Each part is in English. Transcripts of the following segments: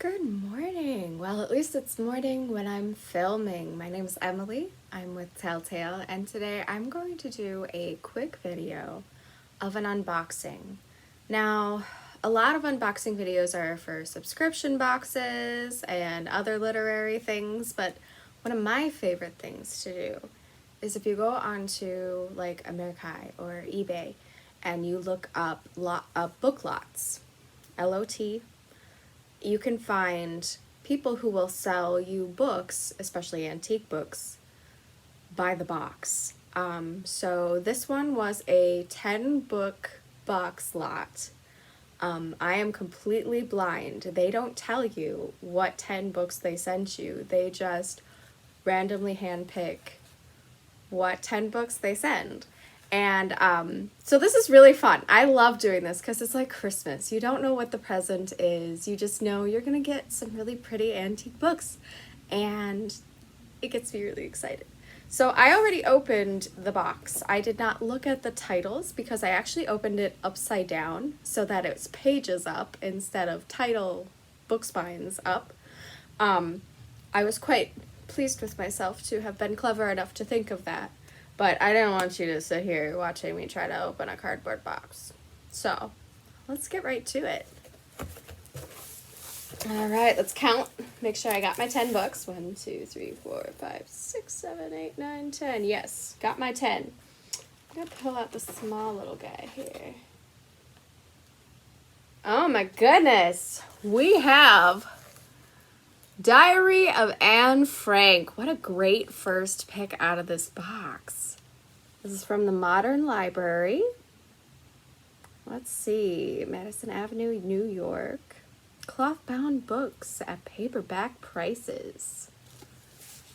Good morning. Well, at least it's morning when I'm filming. My name is Emily. I'm with Telltale, and today I'm going to do a quick video of an unboxing. Now, a lot of unboxing videos are for subscription boxes and other literary things, but one of my favorite things to do is if you go onto like Amerikai or eBay and you look up book lots, LOT, you can find people who will sell you books, especially antique books, by the box. So this one was a 10 book box lot. I am completely blind. They don't tell you what 10 books they sent you. They just randomly handpick what 10 books they send. And so this is really fun. I love doing this because it's like Christmas. You don't know what the present is. You just know you're going to get some really pretty antique books. And it gets me really excited. So I already opened the box. I did not look at the titles because I actually opened it upside down so that it's pages up instead of title book spines up. I was quite pleased with myself to have been clever enough to think of that. But I didn't want you to sit here watching me try to open a cardboard box. So, let's get right to it. Alright, let's count. Make sure I got my 10 books. 1, 2, 3, 4, 5, 6, 7, 8, 9, 10. Yes, got my 10. I'm going to pull out the small little guy here. Oh my goodness. We have Diary of Anne Frank. What a great first pick out of this box. This is from the Modern Library. Let's see. Madison Avenue, New York. Cloth-bound books at paperback prices.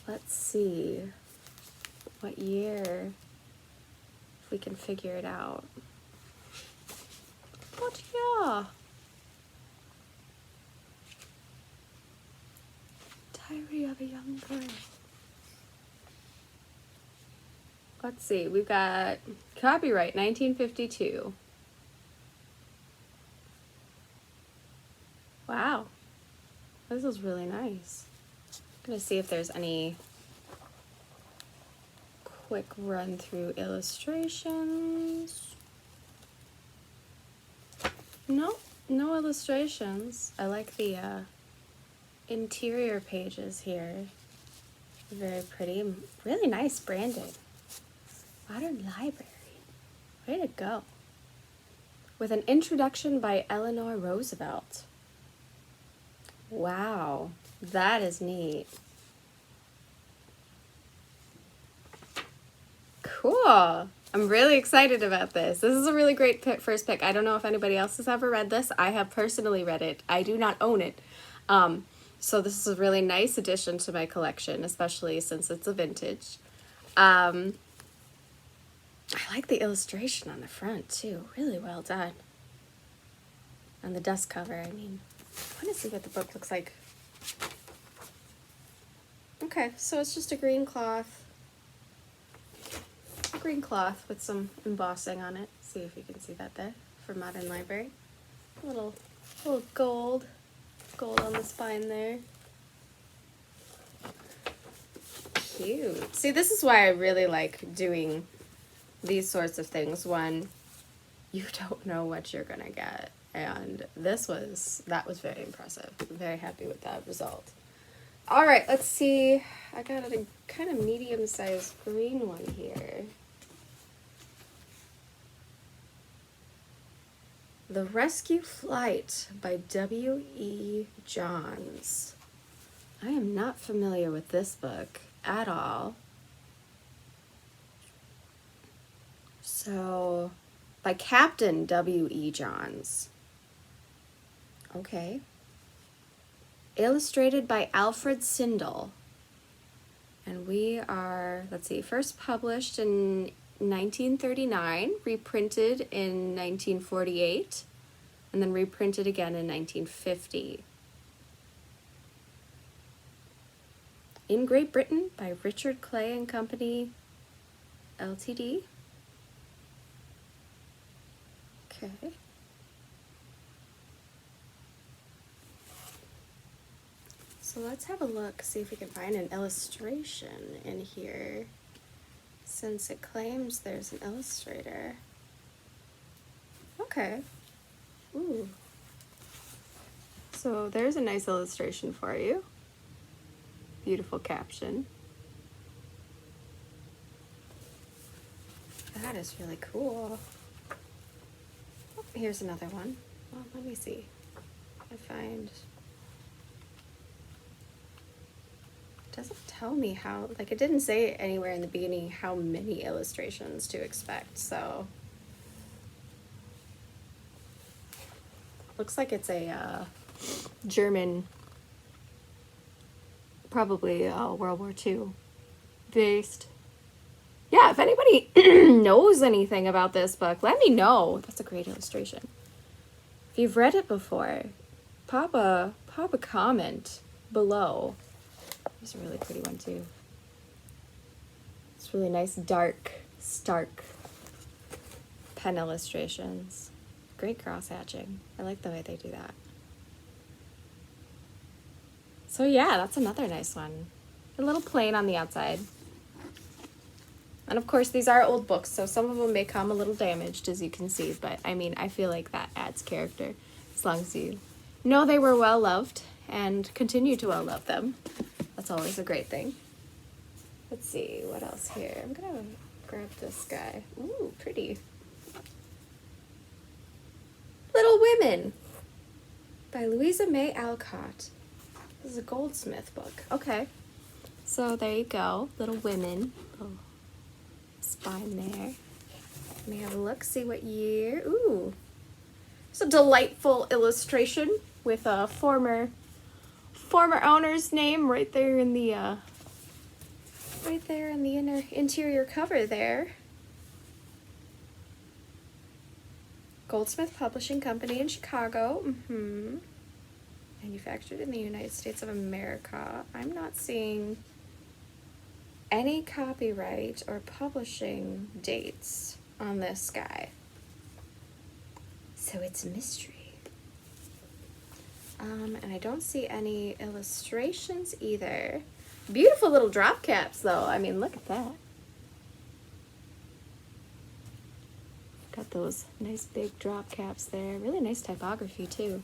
Let's see what year, if we can figure it out. What year? Diary of a Young Girl. Let's see, we've got copyright 1952. Wow, this is really nice. I'm gonna see if there's any quick run through illustrations. No illustrations. I like the interior pages here. Very pretty, really nice branding. Modern Library. Way to go. With an introduction by Eleanor Roosevelt. Wow, that is neat. Cool. I'm really excited about this. This is a really great first pick. I don't know if anybody else has ever read this. I have personally read it. I do not own it. So this is a really nice addition to my collection, especially since it's a vintage. I like the illustration on the front too. Really well done. On the dust cover, I mean. I want to see what the book looks like. Okay, so it's just a green cloth. A green cloth with some embossing on it. See if you can see that there for Modern Library. A little gold on the spine there. Cute. See, this is why I really like doing these sorts of things when you don't know what you're gonna get. And that was very impressive. I'm very happy with that result. All right, let's see. I got a kind of medium-sized green one here. The Rescue Flight by W.E. Johns. I am not familiar with this book at all. So, by Captain W.E. Johns. Okay. Illustrated by Alfred Sindel. And we are, let's see, first published in 1939, reprinted in 1948, and then reprinted again in 1950. In Great Britain by Richard Clay and Company, Ltd. Okay. So let's have a look, see if we can find an illustration in here, since it claims there's an illustrator. Okay. Ooh. So there's a nice illustration for you. Beautiful caption. That is really cool. Oh, here's another one. Well, let me see. I find... It doesn't tell me how, like it didn't say anywhere in the beginning how many illustrations to expect, so. Looks like it's a German, probably World War II based. Yeah, if anybody knows anything about this book, let me know. That's a great illustration. If you've read it before, pop a comment below. There's a really pretty one too. It's really nice, dark, stark pen illustrations. Great cross hatching. I like the way they do that. So yeah, that's another nice one. A little plain on the outside. And of course, these are old books, so some of them may come a little damaged, as you can see, but I mean, I feel like that adds character, as long as you know they were well loved and continue to well love them. That's always a great thing. Let's see, what else here? I'm gonna grab this guy. Ooh, pretty. Little Women by Louisa May Alcott. This is a Goldsmith book. Okay. So there you go. Little Women. Little spine there. Let me have a look, see what year. Ooh. It's a delightful illustration with a former owner's name right there in the interior cover there. Goldsmith Publishing Company in Chicago. Manufactured in the United States of America. I'm not seeing any copyright or publishing dates on this guy. So it's a mystery. And I don't see any illustrations either. Beautiful little drop caps though. I mean, look at that. Got those nice big drop caps there. Really nice typography too.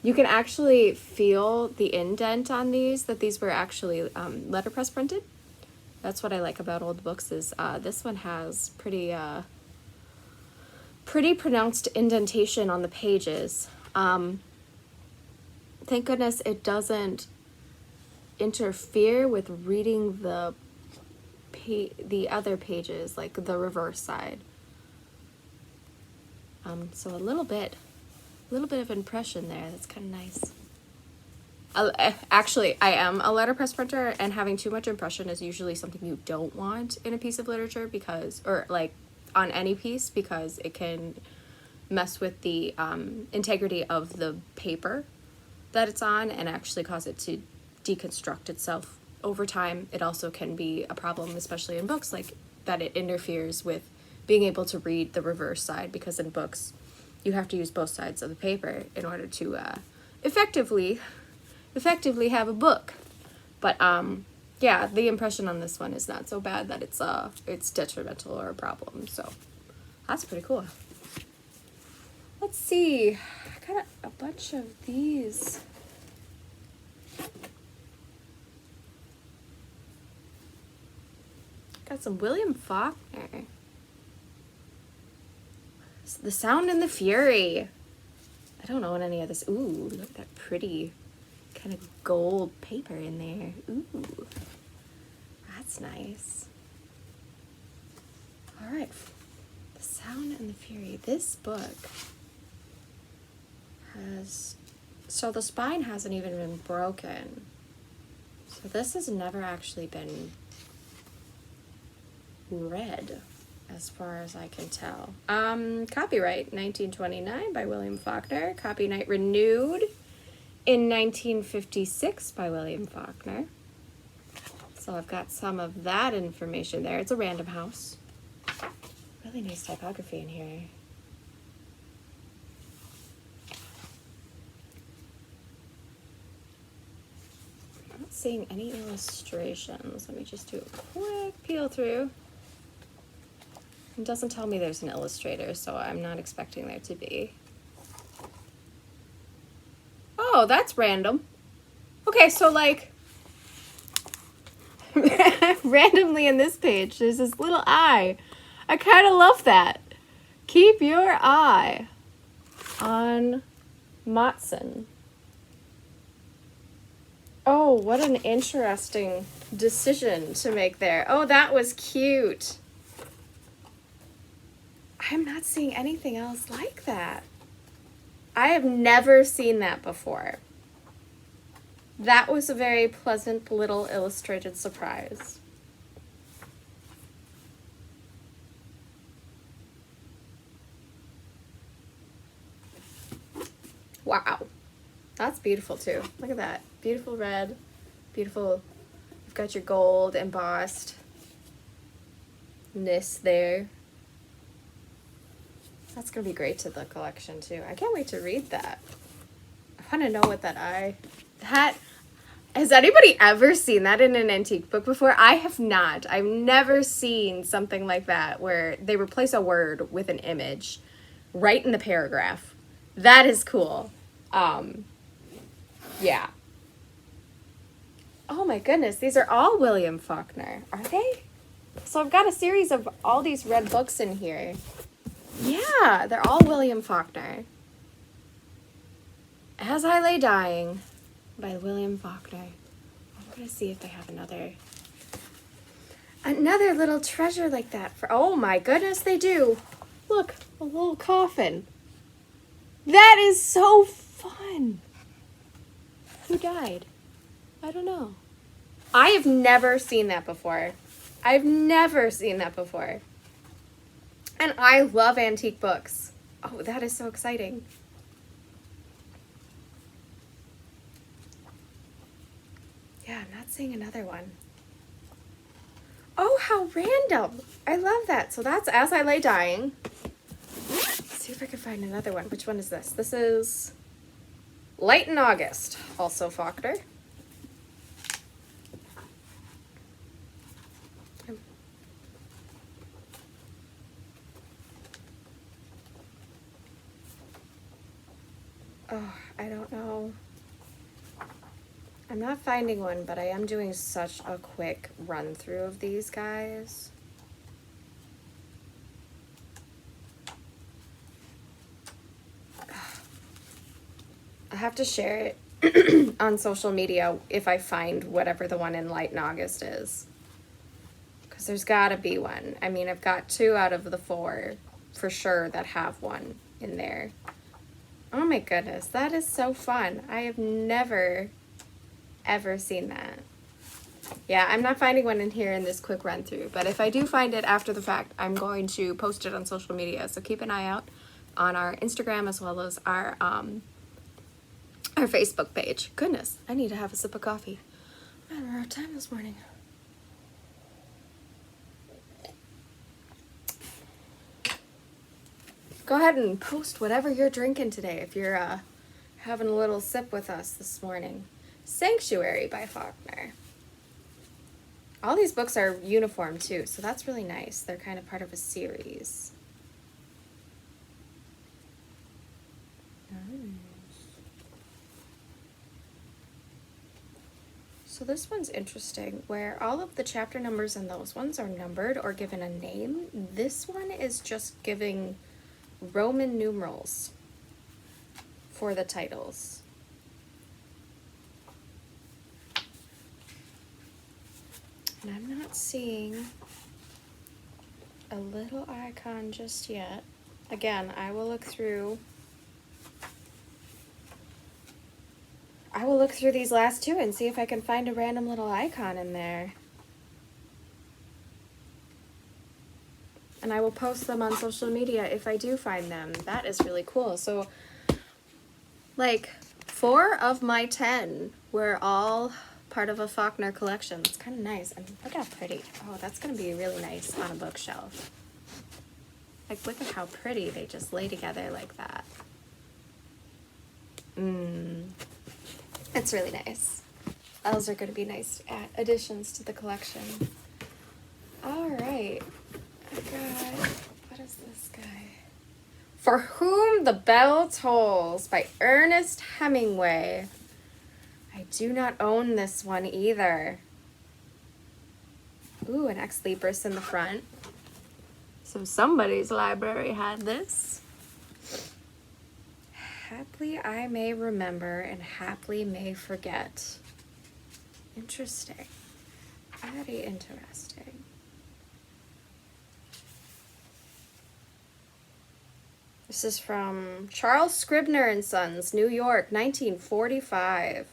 You can actually feel the indent on these, that these were actually letterpress printed. That's what I like about old books is this one has pretty pronounced indentation on the pages. Thank goodness it doesn't interfere with reading the other pages, like the reverse side. So a little bit of impression there. That's kind of nice. Actually, I am a letterpress printer, and having too much impression is usually something you don't want in a piece of literature because, or like on any piece, because it can mess with the integrity of the paper that it's on and actually cause it to deconstruct itself over time. It also can be a problem, especially in books, like that it interferes with being able to read the reverse side, because in books you have to use both sides of the paper in order to effectively have a book. But yeah, the impression on this one is not so bad that it's detrimental or a problem. So that's pretty cool. Let's see. I got a bunch of these. Got some William Faulkner. The Sound and the Fury. I don't know what any of this. Ooh, look at that pretty kind of gold paper in there. Ooh, that's nice. All right, The Sound and the Fury. This book has, so the spine hasn't even been broken. So this has never actually been read, as far as I can tell. Copyright 1929 by William Faulkner. Copyright renewed in 1956 by William Faulkner. So I've got some of that information there. It's a Random House. Really nice typography in here. seeing any illustrations. Let me just do a quick peel through. It doesn't tell me there's an illustrator, so I'm not expecting there to be. Oh, that's random. Okay, so like, randomly in this page, there's this little eye. I kind of love that. Keep your eye on Matson. Oh, what an interesting decision to make there. Oh, that was cute. I'm not seeing anything else like that. I have never seen that before. That was a very pleasant little illustrated surprise. Wow. That's beautiful too. Look at that. Beautiful red. Beautiful. You've got your gold embossedness there. That's going to be great to the collection too. I can't wait to read that. I want to know what that eye... Has anybody ever seen that in an antique book before? I have not. I've never seen something like that where they replace a word with an image right in the paragraph. That is cool. Yeah. Oh my goodness, these are all William Faulkner, are they? So I've got a series of all these red books in here. Yeah, they're all William Faulkner. As I Lay Dying by William Faulkner. I'm gonna see if they have another little treasure like that for, oh my goodness, they do. Look, a little coffin. That is so fun. Who died? I don't know. I have never seen that before. I've never seen that before. And I love antique books. Oh, that is so exciting. Yeah, I'm not seeing another one. Oh, how random. I love that. So that's As I Lay Dying. Let's see if I can find another one. Which one is this? This is Light in August, also Faulkner. Oh, I don't know. I'm not finding one, but I am doing such a quick run through of these guys. I have to share it on social media if I find whatever the one in Light in August is. Because there's gotta be one. I mean, I've got 2 out of the 4 for sure that have one in there. Oh my goodness, that is so fun. I have never, ever seen that. Yeah, I'm not finding one in here in this quick run through, but if I do find it after the fact, I'm going to post it on social media. So keep an eye out on our Instagram as well as our Facebook page. Goodness, I need to have a sip of coffee. I had a rough time this morning. Go ahead and post whatever you're drinking today if you're having a little sip with us this morning. Sanctuary by Faulkner. All these books are uniform too, so that's really nice. They're kind of part of a series. Nice. So this one's interesting, where all of the chapter numbers and those ones are numbered or given a name. This one is just giving Roman numerals for the titles. And I'm not seeing a little icon just yet. Again, I will look through these last 2 and see if I can find a random little icon in there. And I will post them on social media if I do find them. That is really cool. So, like, 4 of my 10 were all part of a Faulkner collection. It's kind of nice. And look how pretty. Oh, that's going to be really nice on a bookshelf. Like, look at how pretty they just lay together like that. It's really nice. Those are going to be nice additions to the collection. All right. I got, what is this guy? For Whom the Bell Tolls by Ernest Hemingway. I do not own this one either. Ooh, an Ex Libris in the front. So somebody's library had this. Haply I may remember and haply may forget. Interesting. Very interesting. This is from Charles Scribner and Sons, New York, 1945.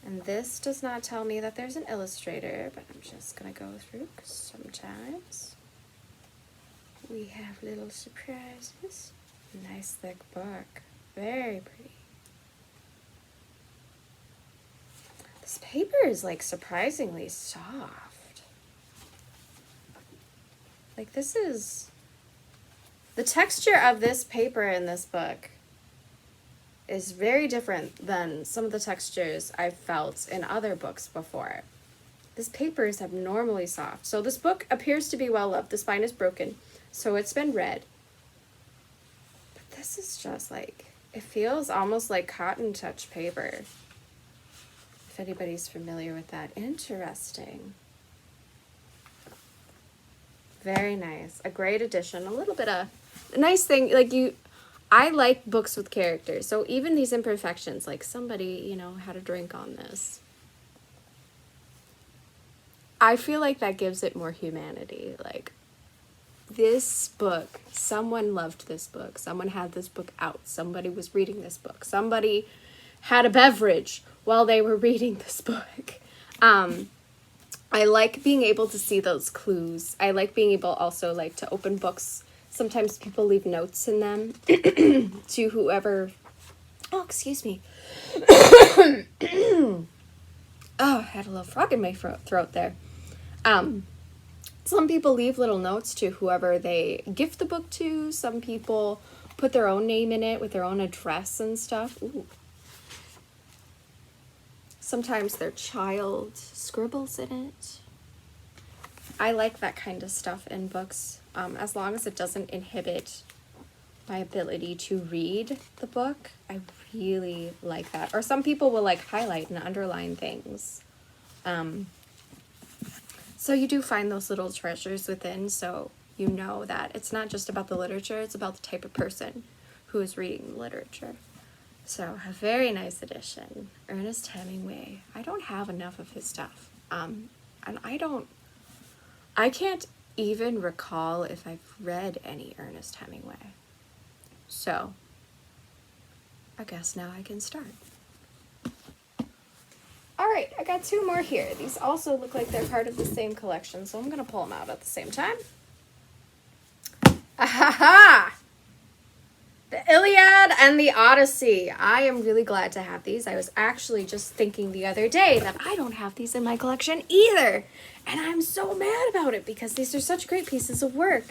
And this does not tell me that there's an illustrator, but I'm just going to go through because sometimes we have little surprises. Nice thick book. Very pretty. This paper is like surprisingly soft. Like this is... The texture of this paper in this book is very different than some of the textures I've felt in other books before. This paper is abnormally soft. So this book appears to be well loved. The spine is broken, so it's been read. But this is just like, it feels almost like cotton touch paper. If anybody's familiar with that. Interesting. Very nice. A great addition. A little bit of... A nice thing, like I like books with characters, so even these imperfections, like somebody, had a drink on this. I feel like that gives it more humanity. Like, this book, someone loved this book, someone had this book out, somebody was reading this book, somebody had a beverage while they were reading this book. I like being able to see those clues. I like being able also like to open books. Sometimes people leave notes in them to whoever... Oh, excuse me. Oh, I had a little frog in my throat there. Some people leave little notes to whoever they gift the book to. Some people put their own name in it with their own address and stuff. Ooh. Sometimes their child scribbles in it. I like that kind of stuff in books, as long as it doesn't inhibit my ability to read the book. I really like that. Or some people will like highlight and underline things. So you do find those little treasures within, so you know that it's not just about the literature, it's about the type of person who is reading the literature. So a very nice edition. Ernest Hemingway. I don't have enough of his stuff. And I can't even recall if I've read any Ernest Hemingway. So, I guess now I can start. Alright, I got two more here. These also look like they're part of the same collection, so I'm going to pull them out at the same time. Ahaha! The Iliad and the Odyssey. I am really glad to have these. I was actually just thinking the other day that I don't have these in my collection either. And I'm so mad about it because these are such great pieces of work.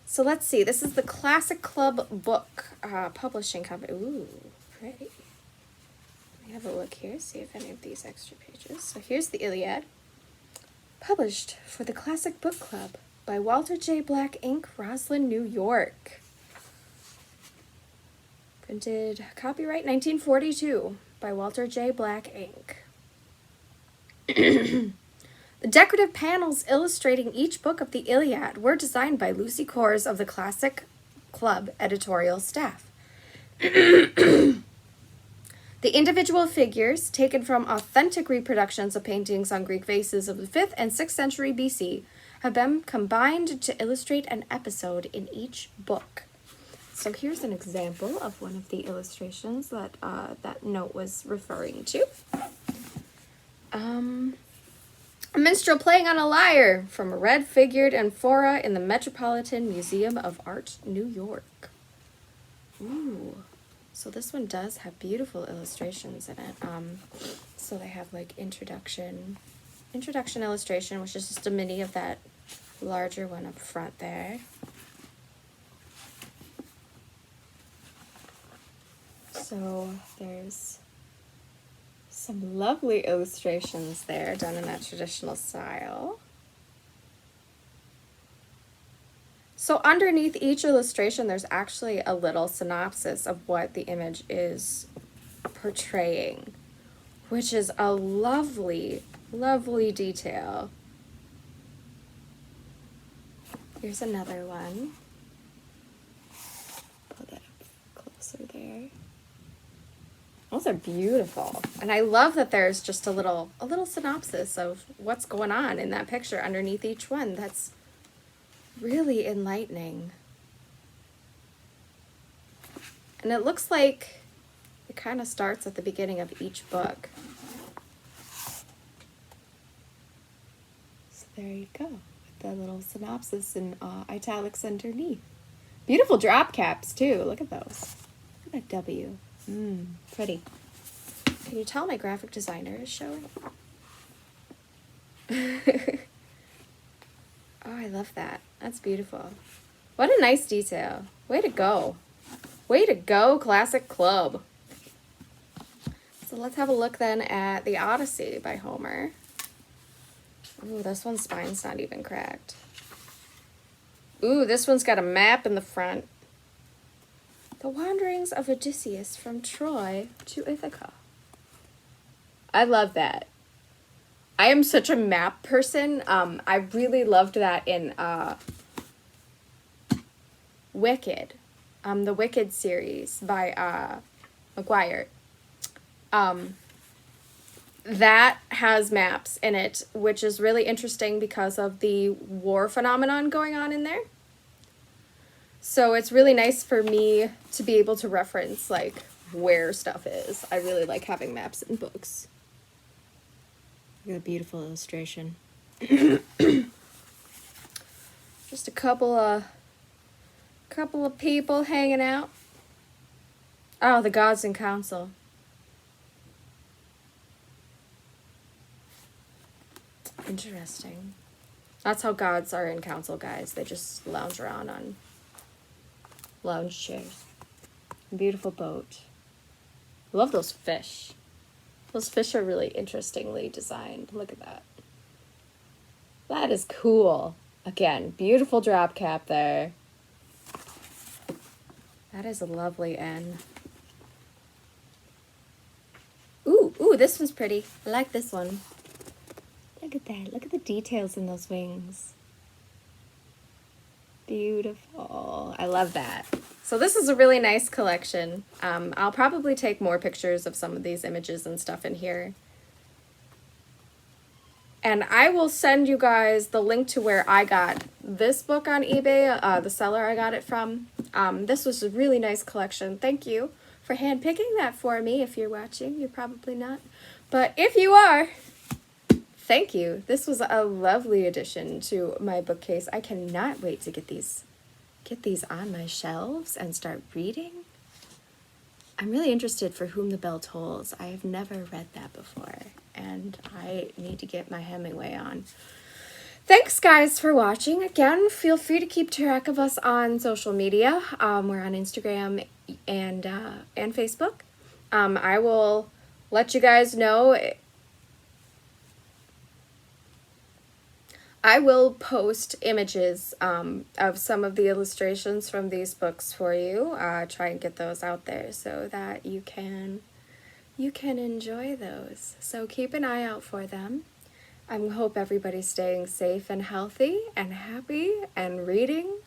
So let's see. This is the Classic Club Book Publishing Company. Ooh, pretty. Let me have a look here, see if any of these extra pages. So here's the Iliad. Published for the Classic Book Club by Walter J. Black, Inc., Roslyn, New York. Printed copyright 1942 by Walter J. Black, Inc. The decorative panels illustrating each book of the Iliad were designed by Lucy Kors of the Classic Club editorial staff. The individual figures, taken from authentic reproductions of paintings on Greek vases of the 5th and 6th century BC, have been combined to illustrate an episode in each book. So here's an example of one of the illustrations that that note was referring to. A minstrel playing on a lyre from a red-figured amphora in the Metropolitan Museum of Art, New York. Ooh. So this one does have beautiful illustrations in it. So they have like introduction illustration, which is just a mini of that larger one up front there. So there's Some lovely illustrations there, done in that traditional style. So underneath each illustration, there's actually a little synopsis of what the image is portraying, which is a lovely, lovely detail. Here's another one. Pull that up closer there. Those are beautiful. And I love that there's just a little synopsis of what's going on in that picture underneath each one. That's really enlightening. And it looks like it kind of starts at the beginning of each book. So there you go, with the little synopsis in italics underneath. Beautiful drop caps too, look at those. Look at that W. Pretty. Can you tell my graphic designer is showing? Oh, I love that. That's beautiful. What a nice detail. Way to go. Way to go, Classic Club. So let's have a look then at The Odyssey by Homer. Ooh, this one's spine's not even cracked. Ooh, this one's got a map in the front. The wanderings of Odysseus from Troy to Ithaca. I love that. I am such a map person. I really loved that in Wicked, the Wicked series by McGuire. That has maps in it, which is really interesting because of the war phenomenon going on in there. So it's really nice for me to be able to reference like where stuff is. I really like having maps in books. Look at a beautiful illustration. Just a couple of people hanging out. Oh, the gods in council. Interesting. That's how gods are in council, guys. They just lounge around on lounge chairs. Beautiful boat. Love those fish. Those fish are really interestingly designed. Look at that. That is cool. Again, beautiful drop cap there. That is a lovely N. Ooh, this one's pretty. I like this one. Look at that. Look at the details in those wings. Beautiful. I love that. So this is a really nice collection. I'll probably take more pictures of some of these images and stuff in here. And I will send you guys the link to where I got this book on eBay, the seller I got it from. This was a really nice collection. Thank you for handpicking that for me. If you're watching, you're probably not. But if you are, thank you. This was a lovely addition to my bookcase. I cannot wait to get these on my shelves and start reading. I'm really interested for Whom the Bell Tolls. I have never read that before, and I need to get my Hemingway on. Thanks, guys, for watching. Again, feel free to keep track of us on social media. We're on Instagram and Facebook. I will let you guys know. I will post images of some of the illustrations from these books for you. Try and get those out there so that you can enjoy those. So keep an eye out for them. I hope everybody's staying safe and healthy and happy and reading.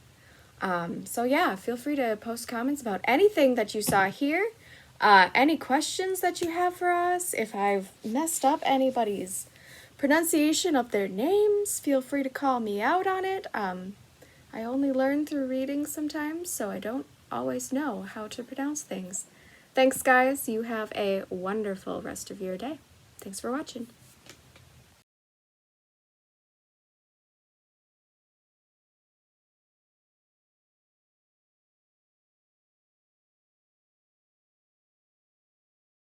So yeah, feel free to post comments about anything that you saw here. Any questions that you have for us. If I've messed up anybody's pronunciation of their names, feel free to call me out on it. I only learn through reading sometimes, so I don't always know how to pronounce things. Thanks, guys. You have a wonderful rest of your day. Thanks for watching.